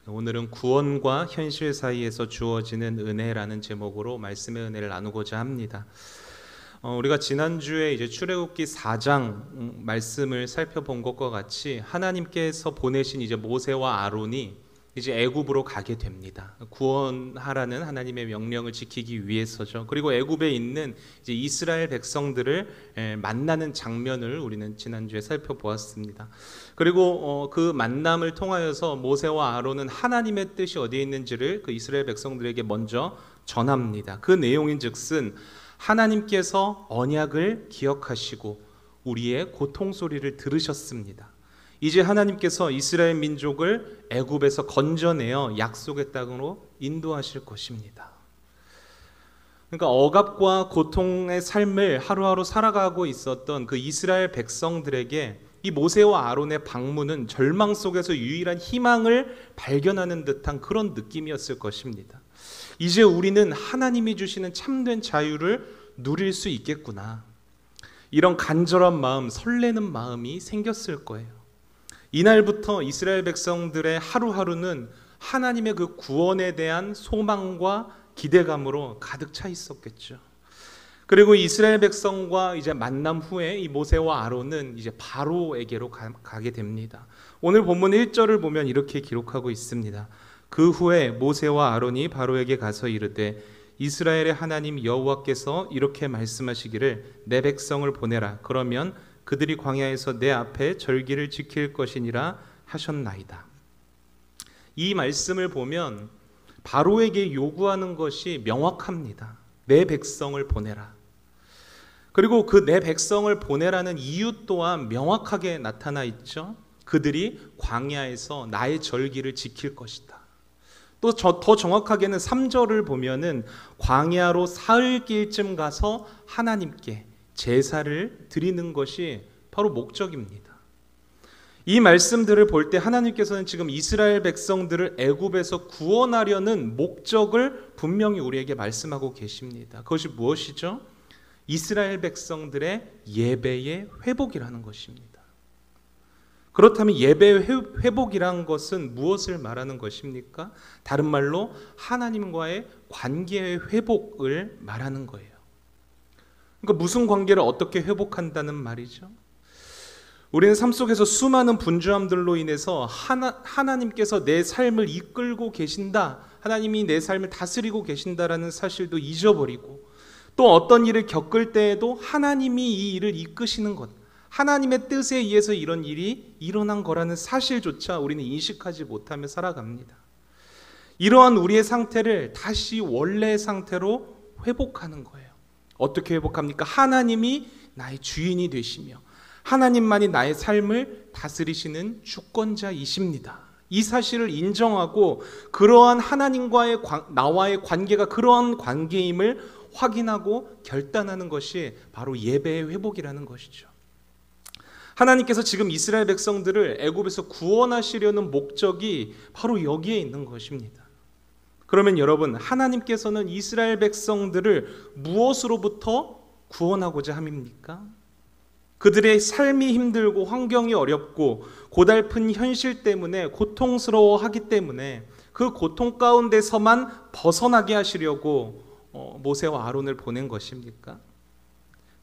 오늘은 구원과 현실 사이에서 주어지는 은혜라는 제목으로 말씀의 은혜를 나누고자 합니다. 우리가 지난주에 이제 출애굽기 4장 말씀을 살펴본 것과 같이 하나님께서 보내신 이제 모세와 아론이 이제 애굽으로 가게 됩니다. 구원하라는 하나님의 명령을 지키기 위해서죠. 그리고 애굽에 있는 이제 이스라엘 백성들을 만나는 장면을 우리는 지난주에 살펴보았습니다. 그리고 그 만남을 통하여서 모세와 아론은 하나님의 뜻이 어디에 있는지를 그 이스라엘 백성들에게 먼저 전합니다. 그 내용인즉슨 하나님께서 언약을 기억하시고 우리의 고통 소리를 들으셨습니다. 이제 하나님께서 이스라엘 민족을 애굽에서 건져내어 약속의 땅으로 인도하실 것입니다. 그러니까 억압과 고통의 삶을 하루하루 살아가고 있었던 그 이스라엘 백성들에게 이 모세와 아론의 방문은 절망 속에서 유일한 희망을 발견하는 듯한 그런 느낌이었을 것입니다. 이제 우리는 하나님이 주시는 참된 자유를 누릴 수 있겠구나. 이런 간절한 마음, 설레는 마음이 생겼을 거예요. 이날부터 이스라엘 백성들의 하루하루는 하나님의 그 구원에 대한 소망과 기대감으로 가득 차 있었겠죠. 그리고 이스라엘 백성과 이제 만남 후에 이 모세와 아론은 이제 바로에게로 가게 됩니다. 오늘 본문 1절을 보면 이렇게 기록하고 있습니다. 그 후에 모세와 아론이 바로에게 가서 이르되 이스라엘의 하나님 여호와께서 이렇게 말씀하시기를 내 백성을 보내라. 그러면 그들이 광야에서 내 앞에 절기를 지킬 것이니라 하셨나이다. 이 말씀을 보면 바로에게 요구하는 것이 명확합니다. 내 백성을 보내라. 그리고 그 내 백성을 보내라는 이유 또한 명확하게 나타나 있죠. 그들이 광야에서 나의 절기를 지킬 것이다. 또 더 정확하게는 3절을 보면은 광야로 사흘길쯤 가서 하나님께 제사를 드리는 것이 바로 목적입니다. 이 말씀들을 볼 때 하나님께서는 지금 이스라엘 백성들을 애굽에서 구원하려는 목적을 분명히 우리에게 말씀하고 계십니다. 그것이 무엇이죠? 이스라엘 백성들의 예배의 회복이라는 것입니다. 그렇다면 예배의 회복이란 것은 무엇을 말하는 것입니까? 다른 말로 하나님과의 관계의 회복을 말하는 거예요. 그러니까 무슨 관계를 어떻게 회복한다는 말이죠? 우리는 삶 속에서 수많은 분주함들로 인해서 하나님께서 내 삶을 이끌고 계신다, 하나님이 내 삶을 다스리고 계신다라는 사실도 잊어버리고, 또 어떤 일을 겪을 때에도 하나님이 이 일을 이끄시는 것, 하나님의 뜻에 의해서 이런 일이 일어난 거라는 사실조차 우리는 인식하지 못하며 살아갑니다. 이러한 우리의 상태를 다시 원래의 상태로 회복하는 거예요. 어떻게 회복합니까? 하나님이 나의 주인이 되시며 하나님만이 나의 삶을 다스리시는 주권자이십니다. 이 사실을 인정하고 그러한 하나님과의 나와의 관계가 그러한 관계임을 확인하고 결단하는 것이 바로 예배의 회복이라는 것이죠. 하나님께서 지금 이스라엘 백성들을 애굽에서 구원하시려는 목적이 바로 여기에 있는 것입니다. 그러면 여러분, 하나님께서는 이스라엘 백성들을 무엇으로부터 구원하고자 함입니까? 그들의 삶이 힘들고 환경이 어렵고 고달픈 현실 때문에 고통스러워하기 때문에 그 고통 가운데서만 벗어나게 하시려고 모세와 아론을 보낸 것입니까?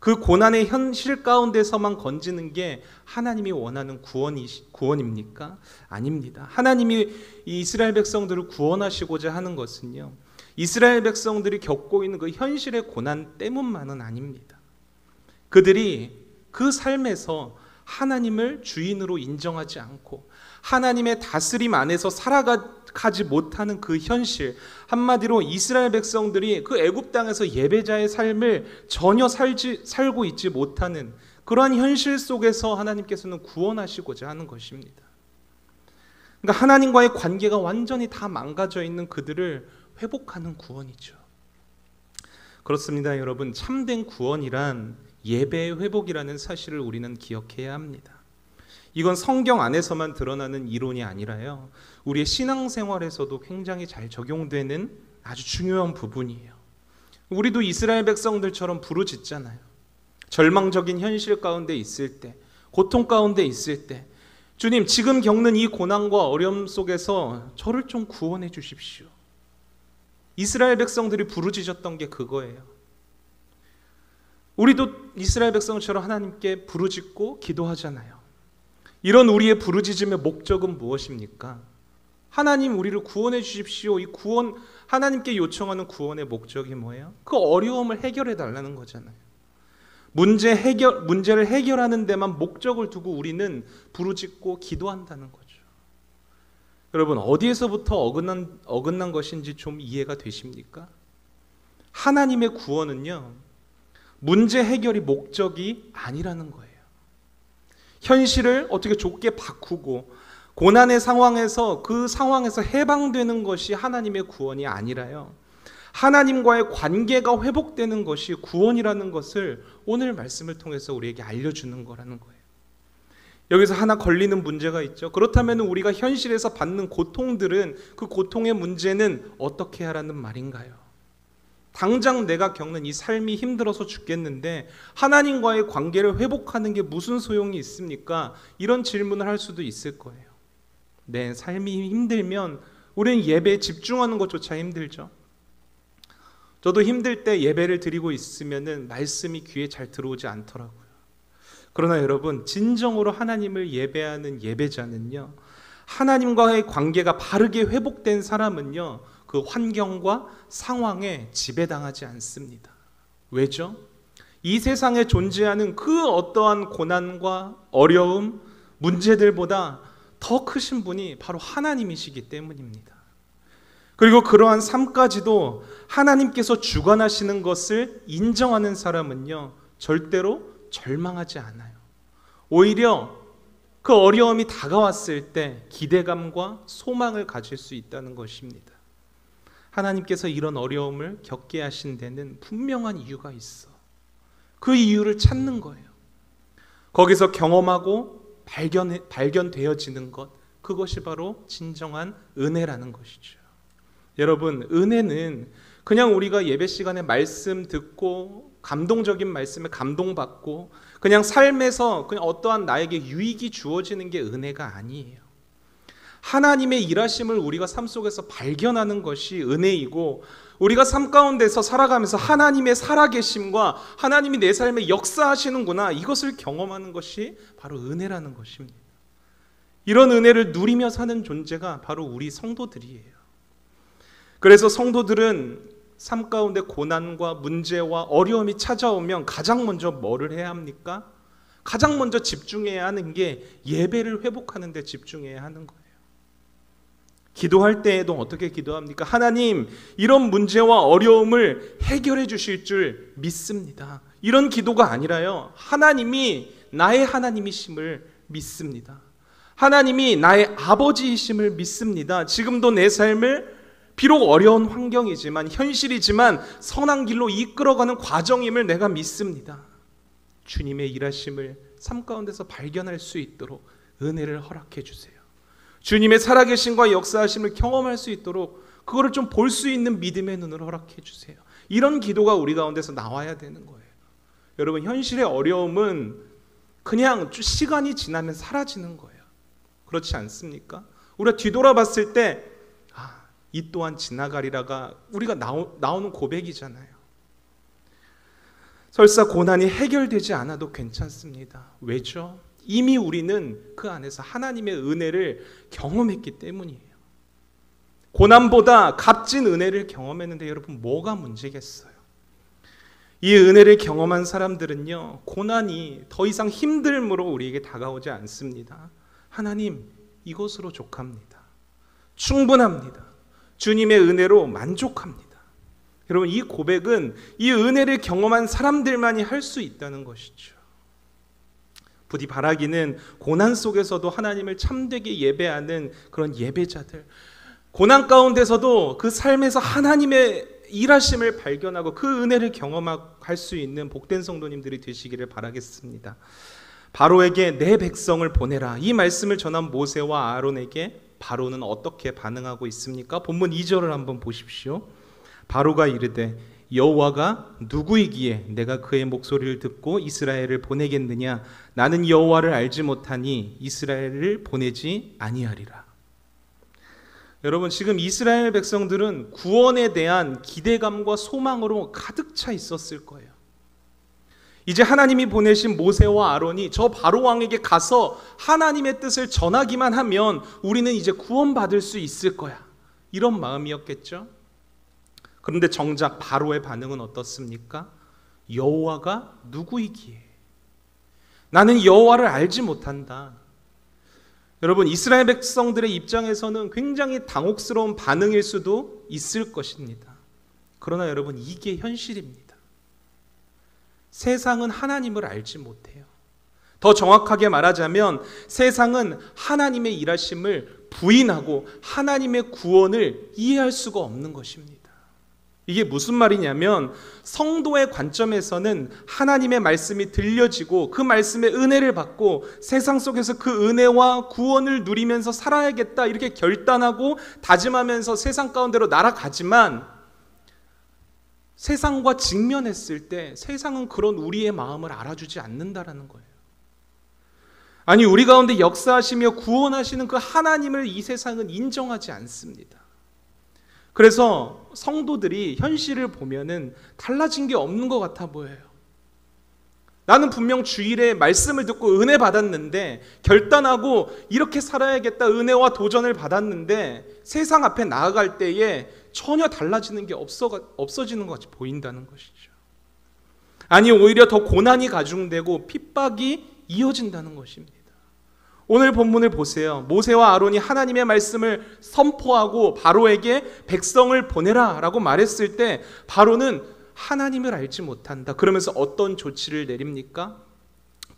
그 고난의 현실 가운데서만 건지는 게 하나님이 원하는 구원입니까? 아닙니다. 하나님이 이스라엘 백성들을 구원하시고자 하는 것은요, 이스라엘 백성들이 겪고 있는 그 현실의 고난 때문만은 아닙니다. 그들이 그 삶에서 하나님을 주인으로 인정하지 않고 하나님의 다스림 안에서 살아가지 못하는 그 현실, 한마디로 이스라엘 백성들이 그 애굽 땅에서 예배자의 삶을 전혀 살고 있지 못하는 그러한 현실 속에서 하나님께서는 구원하시고자 하는 것입니다. 그러니까 하나님과의 관계가 완전히 다 망가져 있는 그들을 회복하는 구원이죠. 그렇습니다, 여러분. 참된 구원이란 예배의 회복이라는 사실을 우리는 기억해야 합니다. 이건 성경 안에서만 드러나는 이론이 아니라요, 우리의 신앙생활에서도 굉장히 잘 적용되는 아주 중요한 부분이에요. 우리도 이스라엘 백성들처럼 부르짖잖아요. 절망적인 현실 가운데 있을 때, 고통 가운데 있을 때, 주님, 지금 겪는 이 고난과 어려움 속에서 저를 좀 구원해 주십시오. 이스라엘 백성들이 부르짖었던 게 그거예요. 우리도 이스라엘 백성처럼 하나님께 부르짖고 기도하잖아요. 이런 우리의 부르짖음의 목적은 무엇입니까? 하나님, 우리를 구원해 주십시오. 이 구원, 하나님께 요청하는 구원의 목적이 뭐예요? 그 어려움을 해결해 달라는 거잖아요. 문제를 해결하는 데만 목적을 두고 우리는 부르짖고 기도한다는 거죠. 여러분, 어디에서부터 어긋난 것인지 좀 이해가 되십니까? 하나님의 구원은요, 문제 해결이 목적이 아니라는 거예요. 현실을 어떻게 좋게 바꾸고 고난의 상황에서 그 상황에서 해방되는 것이 하나님의 구원이 아니라요, 하나님과의 관계가 회복되는 것이 구원이라는 것을 오늘 말씀을 통해서 우리에게 알려주는 거라는 거예요. 여기서 하나 걸리는 문제가 있죠. 그렇다면 우리가 현실에서 받는 고통들은, 그 고통의 문제는 어떻게 하라는 말인가요? 당장 내가 겪는 이 삶이 힘들어서 죽겠는데 하나님과의 관계를 회복하는 게 무슨 소용이 있습니까? 이런 질문을 할 수도 있을 거예요. 내 삶이 힘들면 우리는 예배에 집중하는 것조차 힘들죠. 저도 힘들 때 예배를 드리고 있으면 말씀이 귀에 잘 들어오지 않더라고요. 그러나 여러분, 진정으로 하나님을 예배하는 예배자는요, 하나님과의 관계가 바르게 회복된 사람은요, 그 환경과 상황에 지배당하지 않습니다. 왜죠? 이 세상에 존재하는 그 어떠한 고난과 어려움, 문제들보다 더 크신 분이 바로 하나님이시기 때문입니다. 그리고 그러한 삶까지도 하나님께서 주관하시는 것을 인정하는 사람은요, 절대로 절망하지 않아요. 오히려 그 어려움이 다가왔을 때 기대감과 소망을 가질 수 있다는 것입니다. 하나님께서 이런 어려움을 겪게 하신 데는 분명한 이유가 있어. 그 이유를 찾는 거예요. 거기서 경험하고 발견되어지는 것, 그것이 바로 진정한 은혜라는 것이죠. 여러분, 은혜는 그냥 우리가 예배 시간에 말씀 듣고 감동적인 말씀에 감동받고 그냥 삶에서 그냥 어떠한 나에게 유익이 주어지는 게 은혜가 아니에요. 하나님의 일하심을 우리가 삶 속에서 발견하는 것이 은혜이고, 우리가 삶 가운데서 살아가면서 하나님의 살아계심과 하나님이 내 삶에 역사하시는구나, 이것을 경험하는 것이 바로 은혜라는 것입니다. 이런 은혜를 누리며 사는 존재가 바로 우리 성도들이에요. 그래서 성도들은 삶 가운데 고난과 문제와 어려움이 찾아오면 가장 먼저 뭐를 해야 합니까? 가장 먼저 집중해야 하는 게 예배를 회복하는 데 집중해야 하는 거예요. 기도할 때에도 어떻게 기도합니까? 하나님, 이런 문제와 어려움을 해결해 주실 줄 믿습니다. 이런 기도가 아니라요, 하나님이 나의 하나님이심을 믿습니다. 하나님이 나의 아버지이심을 믿습니다. 지금도 내 삶을 비록 어려운 환경이지만, 현실이지만 선한 길로 이끌어가는 과정임을 내가 믿습니다. 주님의 일하심을 삶 가운데서 발견할 수 있도록 은혜를 허락해 주세요. 주님의 살아계심과 역사하심을 경험할 수 있도록 그거를 좀 볼 수 있는 믿음의 눈을 허락해 주세요. 이런 기도가 우리 가운데서 나와야 되는 거예요. 여러분, 현실의 어려움은 그냥 시간이 지나면 사라지는 거예요. 그렇지 않습니까? 우리가 뒤돌아봤을 때 이 또한 지나가리라가 우리가 나오는 고백이잖아요. 설사 고난이 해결되지 않아도 괜찮습니다. 왜죠? 이미 우리는 그 안에서 하나님의 은혜를 경험했기 때문이에요. 고난보다 값진 은혜를 경험했는데 여러분, 뭐가 문제겠어요? 이 은혜를 경험한 사람들은요, 고난이 더 이상 힘듦으로 우리에게 다가오지 않습니다. 하나님, 이것으로 족합니다. 충분합니다. 주님의 은혜로 만족합니다. 여러분, 이 고백은 이 은혜를 경험한 사람들만이 할 수 있다는 것이죠. 부디 바라기는 고난 속에서도 하나님을 참되게 예배하는 그런 예배자들, 고난 가운데서도 그 삶에서 하나님의 일하심을 발견하고 그 은혜를 경험할 수 있는 복된 성도님들이 되시기를 바라겠습니다. 바로에게 내 백성을 보내라, 이 말씀을 전한 모세와 아론에게 바로는 어떻게 반응하고 있습니까? 본문 2절을 한번 보십시오. 바로가 이르되 여호와가 누구이기에 내가 그의 목소리를 듣고 이스라엘을 보내겠느냐? 나는 여호와를 알지 못하니 이스라엘을 보내지 아니하리라. 여러분, 지금 이스라엘 백성들은 구원에 대한 기대감과 소망으로 가득 차 있었을 거예요. 이제 하나님이 보내신 모세와 아론이 저 바로 왕에게 가서 하나님의 뜻을 전하기만 하면 우리는 이제 구원받을 수 있을 거야, 이런 마음이었겠죠. 그런데 정작 바로의 반응은 어떻습니까? 여호와가 누구이기에 나는 여호와를 알지 못한다. 여러분, 이스라엘 백성들의 입장에서는 굉장히 당혹스러운 반응일 수도 있을 것입니다. 그러나 여러분, 이게 현실입니다. 세상은 하나님을 알지 못해요. 더 정확하게 말하자면 세상은 하나님의 일하심을 부인하고 하나님의 구원을 이해할 수가 없는 것입니다. 이게 무슨 말이냐면 성도의 관점에서는 하나님의 말씀이 들려지고 그 말씀의 은혜를 받고 세상 속에서 그 은혜와 구원을 누리면서 살아야겠다, 이렇게 결단하고 다짐하면서 세상 가운데로 날아가지만 세상과 직면했을 때 세상은 그런 우리의 마음을 알아주지 않는다라는 거예요. 아니, 우리 가운데 역사하시며 구원하시는 그 하나님을 이 세상은 인정하지 않습니다. 그래서 성도들이 현실을 보면은 달라진 게 없는 것 같아 보여요. 나는 분명 주일에 말씀을 듣고 은혜 받았는데, 결단하고 이렇게 살아야겠다 은혜와 도전을 받았는데 세상 앞에 나아갈 때에 전혀 달라지는 게 없어지는 것 같이 보인다는 것이죠. 아니, 오히려 더 고난이 가중되고 핍박이 이어진다는 것입니다. 오늘 본문을 보세요. 모세와 아론이 하나님의 말씀을 선포하고 바로에게 백성을 보내라 라고 말했을 때 바로는 하나님을 알지 못한다, 그러면서 어떤 조치를 내립니까?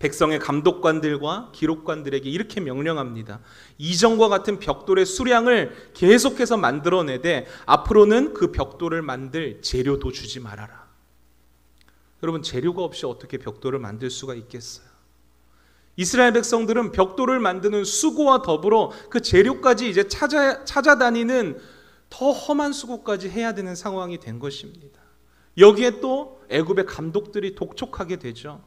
백성의 감독관들과 기록관들에게 이렇게 명령합니다. 이전과 같은 벽돌의 수량을 계속해서 만들어내되 앞으로는 그 벽돌을 만들 재료도 주지 말아라. 여러분, 재료가 없이 어떻게 벽돌을 만들 수가 있겠어요? 이스라엘 백성들은 벽돌을 만드는 수고와 더불어 그 재료까지 이제 찾아다니는 더 험한 수고까지 해야 되는 상황이 된 것입니다. 여기에 또 애굽의 감독들이 독촉하게 되죠.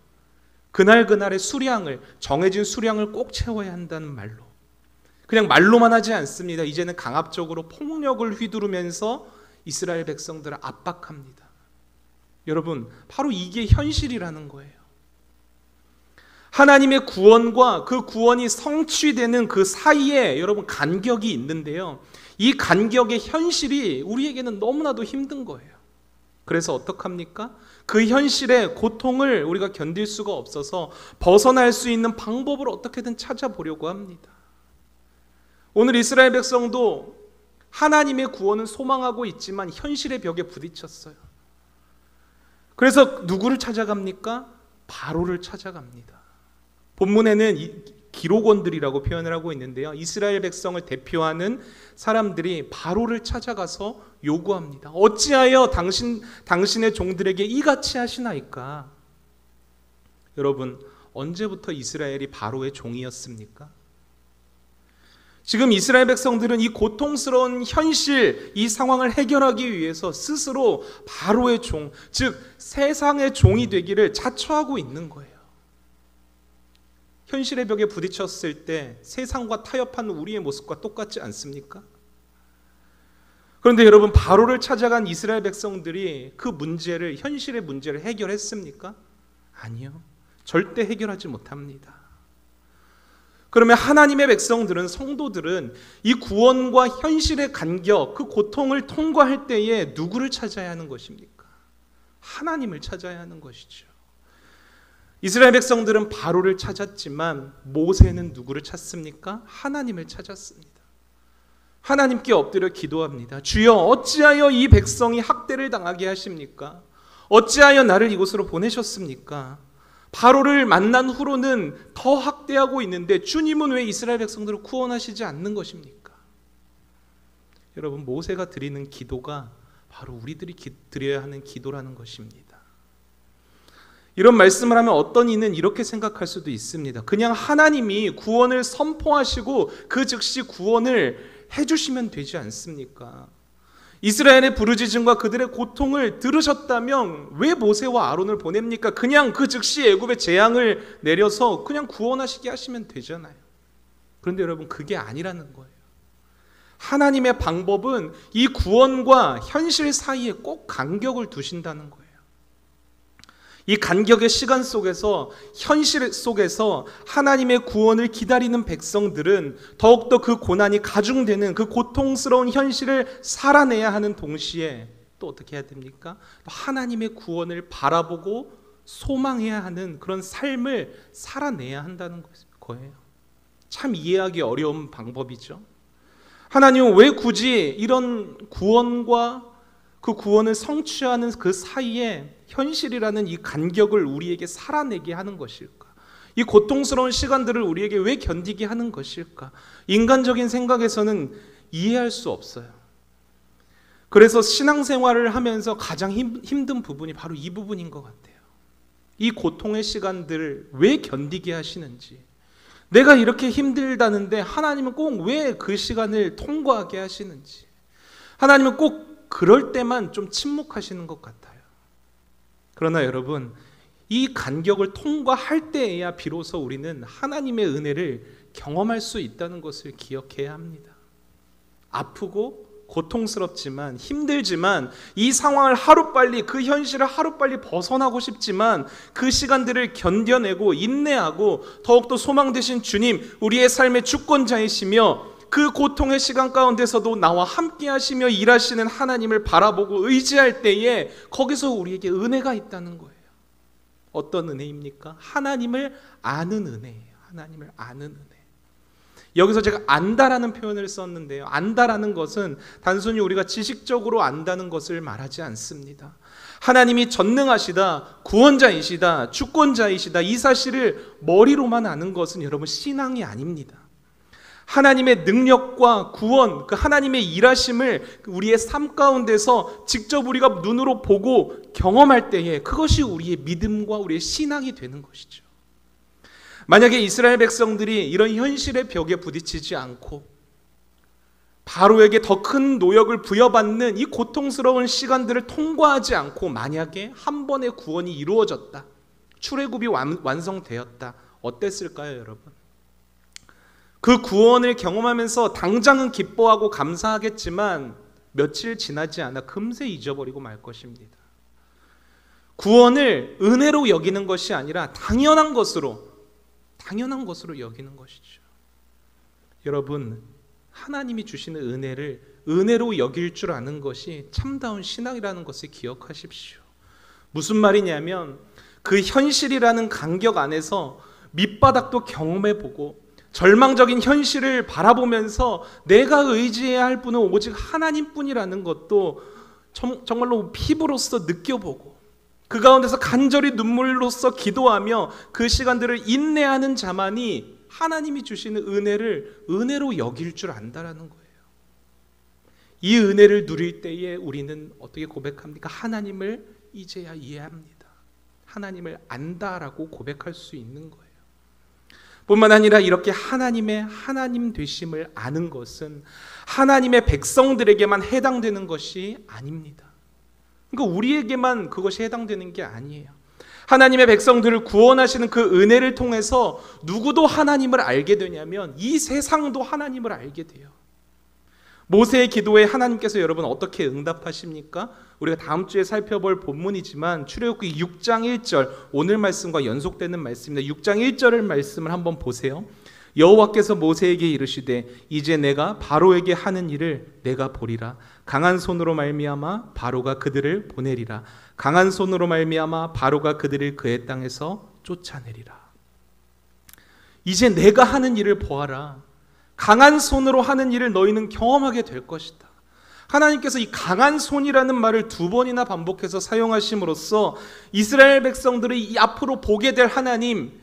그날그날의 수량을, 정해진 수량을 꼭 채워야 한다는 말로, 그냥 말로만 하지 않습니다. 이제는 강압적으로 폭력을 휘두르면서 이스라엘 백성들을 압박합니다. 여러분, 바로 이게 현실이라는 거예요. 하나님의 구원과 그 구원이 성취되는 그 사이에 여러분 간격이 있는데요, 이 간격의 현실이 우리에게는 너무나도 힘든 거예요. 그래서 어떡합니까? 그 현실의 고통을 우리가 견딜 수가 없어서 벗어날 수 있는 방법을 어떻게든 찾아보려고 합니다. 오늘 이스라엘 백성도 하나님의 구원은 소망하고 있지만 현실의 벽에 부딪혔어요. 그래서 누구를 찾아갑니까? 바로를 찾아갑니다. 본문에는 기록원들이라고 표현을 하고 있는데요, 이스라엘 백성을 대표하는 사람들이 바로를 찾아가서 요구합니다. 어찌하여 당신의 종들에게 이같이 하시나이까? 여러분, 언제부터 이스라엘이 바로의 종이었습니까? 지금 이스라엘 백성들은 이 고통스러운 현실, 이 상황을 해결하기 위해서 스스로 바로의 종, 즉 세상의 종이 되기를 자처하고 있는 거예요. 현실의 벽에 부딪혔을 때 세상과 타협하는 우리의 모습과 똑같지 않습니까? 그런데 여러분, 바로를 찾아간 이스라엘 백성들이 그 문제를, 현실의 문제를 해결했습니까? 아니요. 절대 해결하지 못합니다. 그러면 하나님의 백성들은, 성도들은 이 구원과 현실의 간격, 그 고통을 통과할 때에 누구를 찾아야 하는 것입니까? 하나님을 찾아야 하는 것이죠. 이스라엘 백성들은 바로를 찾았지만 모세는 누구를 찾습니까? 하나님을 찾았습니다. 하나님께 엎드려 기도합니다. 주여, 어찌하여 이 백성이 학대를 당하게 하십니까? 어찌하여 나를 이곳으로 보내셨습니까? 바로를 만난 후로는 더 학대하고 있는데 주님은 왜 이스라엘 백성들을 구원하시지 않는 것입니까? 여러분, 모세가 드리는 기도가 바로 우리들이 드려야 하는 기도라는 것입니다. 이런 말씀을 하면 어떤 이는 이렇게 생각할 수도 있습니다. 그냥 하나님이 구원을 선포하시고 그 즉시 구원을 해주시면 되지 않습니까? 이스라엘의 부르짖음과 그들의 고통을 들으셨다면 왜 모세와 아론을 보냅니까? 그냥 그 즉시 애굽의 재앙을 내려서 그냥 구원하시게 하시면 되잖아요. 그런데 여러분, 그게 아니라는 거예요. 하나님의 방법은 이 구원과 현실 사이에 꼭 간격을 두신다는 거예요. 이 간격의 시간 속에서, 현실 속에서 하나님의 구원을 기다리는 백성들은 더욱더 그 고난이 가중되는 그 고통스러운 현실을 살아내야 하는 동시에 또 어떻게 해야 됩니까? 하나님의 구원을 바라보고 소망해야 하는 그런 삶을 살아내야 한다는 거예요. 참 이해하기 어려운 방법이죠. 하나님은 왜 굳이 이런 구원과 그 구원을 성취하는 그 사이에 현실이라는 이 간격을 우리에게 살아내게 하는 것일까? 이 고통스러운 시간들을 우리에게 왜 견디게 하는 것일까? 인간적인 생각에서는 이해할 수 없어요. 그래서 신앙생활을 하면서 가장 힘든 부분이 바로 이 부분인 것 같아요. 이 고통의 시간들을 왜 견디게 하시는지, 내가 이렇게 힘들다는데 하나님은 꼭 왜 그 시간을 통과하게 하시는지, 하나님은 꼭 그럴 때만 좀 침묵하시는 것 같아요. 그러나 여러분, 이 간격을 통과할 때에야 비로소 우리는 하나님의 은혜를 경험할 수 있다는 것을 기억해야 합니다. 아프고 고통스럽지만, 힘들지만, 이 상황을 하루빨리, 그 현실을 하루빨리 벗어나고 싶지만 그 시간들을 견뎌내고 인내하고 더욱더 소망 되신 주님, 우리의 삶의 주권자이시며 그 고통의 시간 가운데서도 나와 함께 하시며 일하시는 하나님을 바라보고 의지할 때에 거기서 우리에게 은혜가 있다는 거예요. 어떤 은혜입니까? 하나님을 아는 은혜예요. 하나님을 아는 은혜. 여기서 제가 안다라는 표현을 썼는데요, 안다라는 것은 단순히 우리가 지식적으로 안다는 것을 말하지 않습니다. 하나님이 전능하시다, 구원자이시다, 주권자이시다, 이 사실을 머리로만 아는 것은 여러분 신앙이 아닙니다. 하나님의 능력과 구원, 그 하나님의 일하심을 우리의 삶 가운데서 직접 우리가 눈으로 보고 경험할 때에 그것이 우리의 믿음과 우리의 신앙이 되는 것이죠. 만약에 이스라엘 백성들이 이런 현실의 벽에 부딪히지 않고 바로에게 더 큰 노역을 부여받는 이 고통스러운 시간들을 통과하지 않고 만약에 한 번의 구원이 이루어졌다, 출애굽이 완성되었다, 어땠을까요, 여러분? 그 구원을 경험하면서 당장은 기뻐하고 감사하겠지만 며칠 지나지 않아 금세 잊어버리고 말 것입니다. 구원을 은혜로 여기는 것이 아니라 당연한 것으로 여기는 것이죠. 여러분, 하나님이 주시는 은혜를 은혜로 여길 줄 아는 것이 참다운 신앙이라는 것을 기억하십시오. 무슨 말이냐면 그 현실이라는 간격 안에서 밑바닥도 경험해보고 절망적인 현실을 바라보면서 내가 의지해야 할 분은 오직 하나님뿐이라는 것도 정말로 피부로서 느껴보고 그 가운데서 간절히 눈물로써 기도하며 그 시간들을 인내하는 자만이 하나님이 주시는 은혜를 은혜로 여길 줄 안다라는 거예요. 이 은혜를 누릴 때에 우리는 어떻게 고백합니까? 하나님을 이제야 이해합니다. 하나님을 안다라고 고백할 수 있는 거예요. 뿐만 아니라 이렇게 하나님의 하나님 되심을 아는 것은 하나님의 백성들에게만 해당되는 것이 아닙니다. 그러니까 우리에게만 그것이 해당되는 게 아니에요. 하나님의 백성들을 구원하시는 그 은혜를 통해서 누구도 하나님을 알게 되냐면 이 세상도 하나님을 알게 돼요. 모세의 기도에 하나님께서 여러분 어떻게 응답하십니까? 우리가 다음 주에 살펴볼 본문이지만 출애굽기 6장 1절, 오늘 말씀과 연속되는 말씀입니다. 6장 1절의 말씀을 한번 보세요. 여호와께서 모세에게 이르시되 이제 내가 바로에게 하는 일을 내가 보리라. 강한 손으로 말미암아 바로가 그들을 보내리라. 강한 손으로 말미암아 바로가 그들을 그의 땅에서 쫓아내리라. 이제 내가 하는 일을 보아라. 강한 손으로 하는 일을 너희는 경험하게 될 것이다. 하나님께서 이 강한 손이라는 말을 두 번이나 반복해서 사용하심으로써 이스라엘 백성들이 이 앞으로 보게 될 하나님,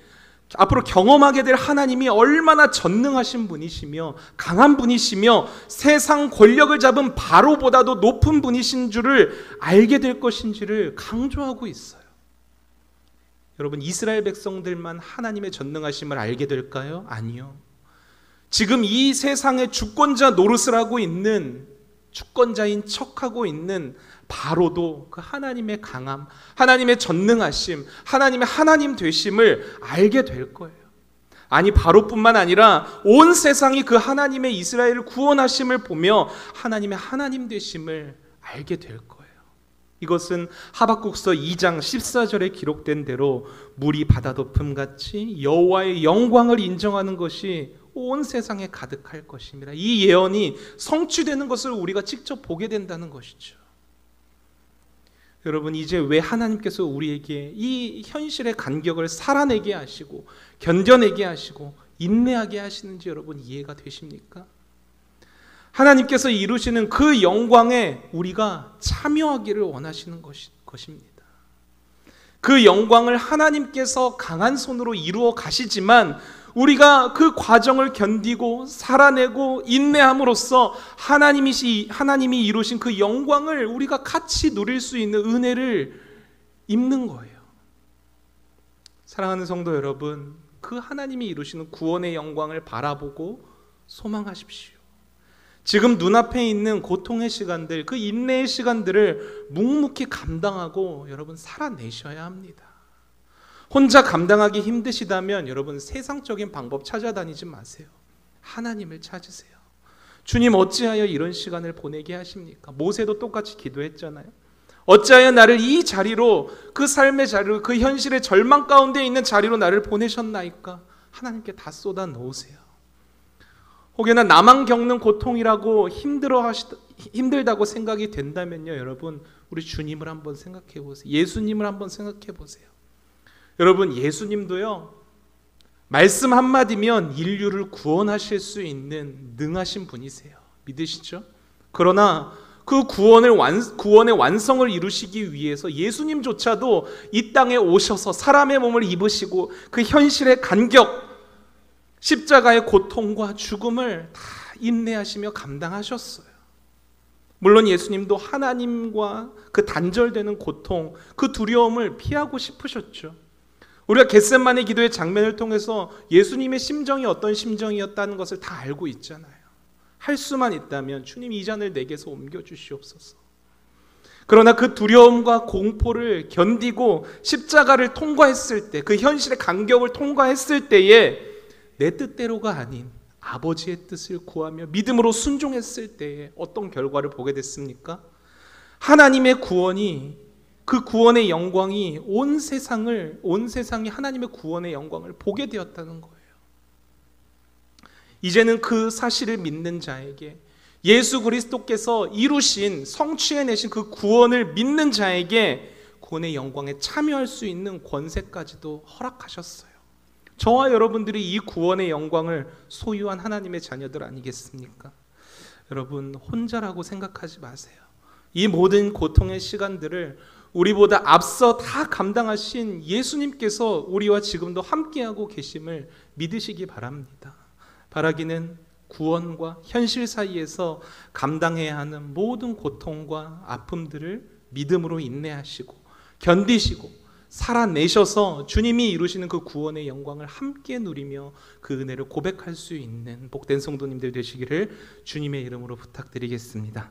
앞으로 경험하게 될 하나님이 얼마나 전능하신 분이시며 강한 분이시며 세상 권력을 잡은 바로보다도 높은 분이신 줄을 알게 될 것인지를 강조하고 있어요. 여러분, 이스라엘 백성들만 하나님의 전능하심을 알게 될까요? 아니요. 지금 이 세상의 주권자 노릇을 하고 있는 주권자인 척하고 있는 바로도 그 하나님의 강함, 하나님의 전능하심, 하나님의 하나님 되심을 알게 될 거예요. 아니, 바로뿐만 아니라 온 세상이 그 하나님의 이스라엘을 구원하심을 보며 하나님의 하나님 되심을 알게 될 거예요. 이것은 하박국서 2장 14절에 기록된 대로 물이 바다 덮음같이 여호와의 영광을 인정하는 것이 온 세상에 가득할 것입니다. 이 예언이 성취되는 것을 우리가 직접 보게 된다는 것이죠. 여러분, 이제 왜 하나님께서 우리에게 이 현실의 간격을 살아내게 하시고 견뎌내게 하시고 인내하게 하시는지 여러분 이해가 되십니까? 하나님께서 이루시는 그 영광에 우리가 참여하기를 원하시는 것입니다. 그 영광을 하나님께서 강한 손으로 이루어 가시지만 우리가 그 과정을 견디고 살아내고 인내함으로써 하나님이 이루신 그 영광을 우리가 같이 누릴 수 있는 은혜를 입는 거예요. 사랑하는 성도 여러분, 그 하나님이 이루시는 구원의 영광을 바라보고 소망하십시오. 지금 눈앞에 있는 고통의 시간들, 그 인내의 시간들을 묵묵히 감당하고 여러분 살아내셔야 합니다. 혼자 감당하기 힘드시다면 여러분 세상적인 방법 찾아다니지 마세요. 하나님을 찾으세요. 주님, 어찌하여 이런 시간을 보내게 하십니까? 모세도 똑같이 기도했잖아요. 어찌하여 나를 이 자리로, 그 삶의 자리로, 그 현실의 절망 가운데 있는 자리로 나를 보내셨나이까? 하나님께 다 쏟아 놓으세요. 혹여나 나만 겪는 고통이라고 힘들다고 생각이 된다면요, 여러분 우리 주님을 한번 생각해 보세요. 예수님을 한번 생각해 보세요. 여러분, 예수님도요, 말씀 한마디면 인류를 구원하실 수 있는 능하신 분이세요. 믿으시죠? 그러나 그 구원의 완성을 이루시기 위해서 예수님조차도 이 땅에 오셔서 사람의 몸을 입으시고 그 현실의 간격, 십자가의 고통과 죽음을 다 인내하시며 감당하셨어요. 물론 예수님도 하나님과 그 단절되는 고통, 그 두려움을 피하고 싶으셨죠. 우리가 겟세마네 기도의 장면을 통해서 예수님의 심정이 어떤 심정이었다는 것을 다 알고 있잖아요. 할 수만 있다면 주님, 이 잔을 내게서 옮겨주시옵소서. 그러나 그 두려움과 공포를 견디고 십자가를 통과했을 때, 그 현실의 간격을 통과했을 때에 내 뜻대로가 아닌 아버지의 뜻을 구하며 믿음으로 순종했을 때에 어떤 결과를 보게 됐습니까? 하나님의 구원이, 그 구원의 영광이 온 세상이 하나님의 구원의 영광을 보게 되었다는 거예요. 이제는 그 사실을 믿는 자에게, 예수 그리스도께서 이루신, 성취해내신 그 구원을 믿는 자에게 구원의 영광에 참여할 수 있는 권세까지도 허락하셨어요. 저와 여러분들이 이 구원의 영광을 소유한 하나님의 자녀들 아니겠습니까? 여러분, 혼자라고 생각하지 마세요. 이 모든 고통의 시간들을 우리보다 앞서 다 감당하신 예수님께서 우리와 지금도 함께하고 계심을 믿으시기 바랍니다. 바라기는 구원과 현실 사이에서 감당해야 하는 모든 고통과 아픔들을 믿음으로 인내하시고 견디시고 살아내셔서 주님이 이루시는 그 구원의 영광을 함께 누리며 그 은혜를 고백할 수 있는 복된 성도님들 되시기를 주님의 이름으로 부탁드리겠습니다.